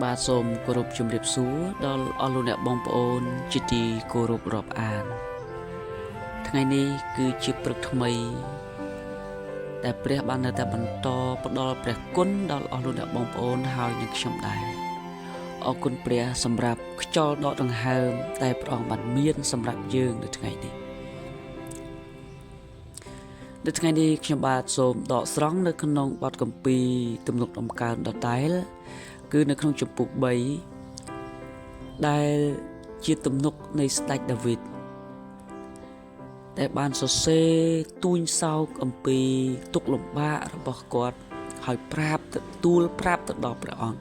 បាទសូមគោរពជំរាបសួរដល់អស់លោកអ្នកបងប្អូនជាទីគោរពរាប់អានថ្ងៃនេះគឺជាព្រឹកថ្មីដែលព្រះបាននៅតែបន្តផ្ដល់ព្រះគុណដល់អស់លោកអ្នកបងប្អូនហើយនឹងខ្ញុំដែរអរគុណព្រះសម្រាប់ខ្យល់ដកដង្ហើមដែលព្រះអង្គបានមានសម្រាប់យើងនៅថ្ងៃនេះខ្ញុំបាទសូមដកស្រង់នៅក្នុងបទគម្ពីរទំនុកដំកើងដដែលគឺនៅក្នុងជំពូក3ដែលជាទំនុកនៃស្ដេចដាវីតដែលបានសរសេរទូញសោកអំពីទុក្ខលំបាករបស់គាត់ហើយប្រាប់ទៅដល់ព្រះអង្គ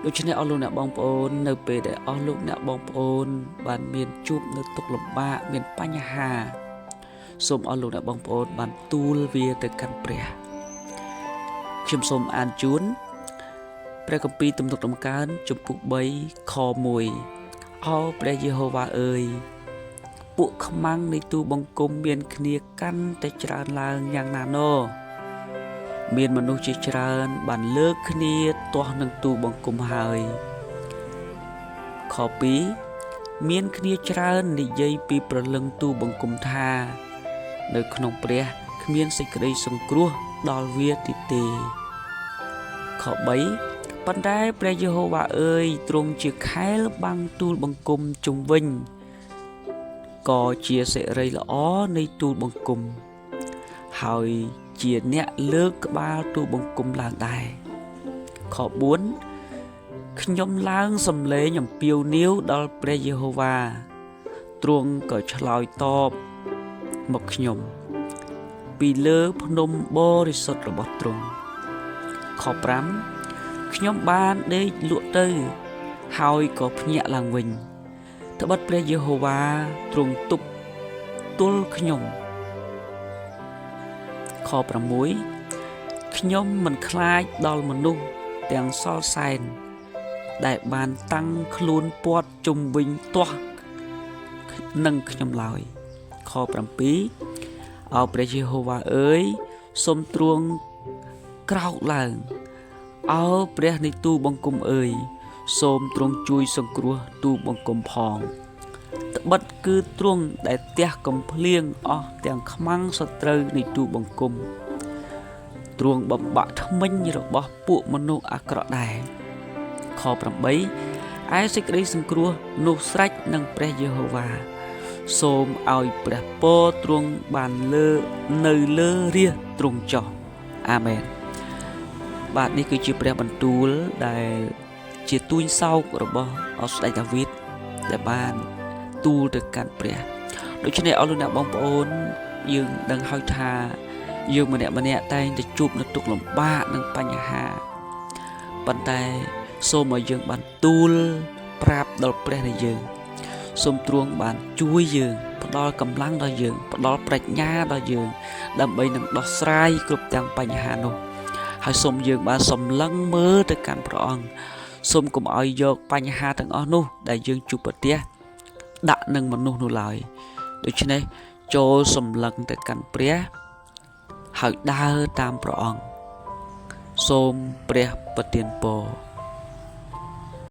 ដូច្នេះអស់លោកអ្នកបងប្អូននៅពេលដែលអស់លោកអ្នកបងប្អូនបានមានជួបនៅទុក្ខលំបាកមានបញ្ហាសូមអស់លោកអ្នកបងប្អូនបានទូលវាទៅកាន់ព្រះខ្ញុំសូមអានជូនព្រះគម្ពីរទំនុកដំកើងជំពូក3ខ1អោព្រះយេហូវ៉ាអើយពួកខ្មាំងនៃទូបង្គំមានគ្នាកាន់តែច្រើនឡើងយ៉ាងណាណោមានមនុស្សជាច្រើនបានលើកគ្នាទាស់នឹងទូបង្គំហើយខ2មានគ្នាច្រើននិយាយពីព្រលឹងទូបង្គំថានៅក្នុងព្រះគ្មានសេចក្តីសង្គ្រោះដល់វាទីទេខ3ប៉ុន្តែព្រះយេហូវ៉ាអើយទ្រង់ជាខែលបាំងទូលបង្គំជុំវិញក៏ជាសិរីល្អនៃទូលបង្គំហើយជាអ្នកលើកក្បាលទូលបង្គំឡើងដែរខ4ខ្ញុំឡើងសំឡេងអំពាវនាវដល់ព្រះយេហូវ៉ាទ្រង់ក៏ឆ្លើយតបមកខ្ញុំពីលើភ្នំបរិសុទ្ធរបស់ទ្រង់ខ5ខ្ញុំបានដេកលក់ទៅហើយក៏ភ្ញាក់ឡើងវិញត្បិតព្រះយេហូវ៉ាទ្រង់ទប់ទល់ខ្ញុំខ6ខ្ញុំមិនខ្លាចដល់មនុស្សទាំងសល់សែនដែលបានតាំងខ្លួនពាត់ជុំវិញទាស់នឹងខ្ញុំឡើយខ7អោព្រះយេហូវ៉ាអើយសូមទ្រង់ក្រោកឡើងអោព្រះនៃទូបង្គំអើយសូមទ្រង់ជួយសង្គ្រោះទូបង្គំផងត្បិតគឺទ្រង់ដែលទះកំភ្លៀងអស់ទាំងខ្មាំងសត្រូវនៃទូបង្គំទ្រង់បំបាក់ថ្មិញរបស់ពួកមនុស្សអាក្រក់ដែរខ8ឯសេចក្តីសង្គ្រោះនោះស្រេចនឹងព្រះយេហូវ៉ាសូមឲ្យព្រះពរទ្រង់បាននៅលើរាជទ្រង់ចុះអាមែនបាទនេះគឺជាព្រះបន្ទូលដែលជាទូញសោករបស់អស្ដេចដាវីតដែលបានទូលទៅកាន់ព្រះដូច្នេះអស់លោកអ្នកបងប្អូនយើងដឹងហើយថាយើងម្នាក់តែងតែជួបនៅទុក្ខលំបាកនិងបញ្ហាប៉ុន្តែសូមឲ្យយើងបានទូលប្រាប់ដល់ព្រះនៃយើងសូមទ្រង់បានជួយយើងផ្ដល់កម្លាំងដល់យើងផ្ដល់ប្រាជ្ញាដល់យើងដើម្បីនឹងដោះស្រាយគ្រប់ទាំងបញ្ហានោះហើយសូមយើងបានសម្លឹងមើលទៅកាន់ព្រះអង្គសូមកុំឲ្យយកបញ្ហាទាំងអស់នោះដែលយើងជួបប្រទះដាក់នឹងមនុស្សនោះឡើយដូច្នេះចូលសម្លឹងទៅកាន់ព្រះហើយដើរតាមព្រះអង្គសូមព្រះប្រទានពរ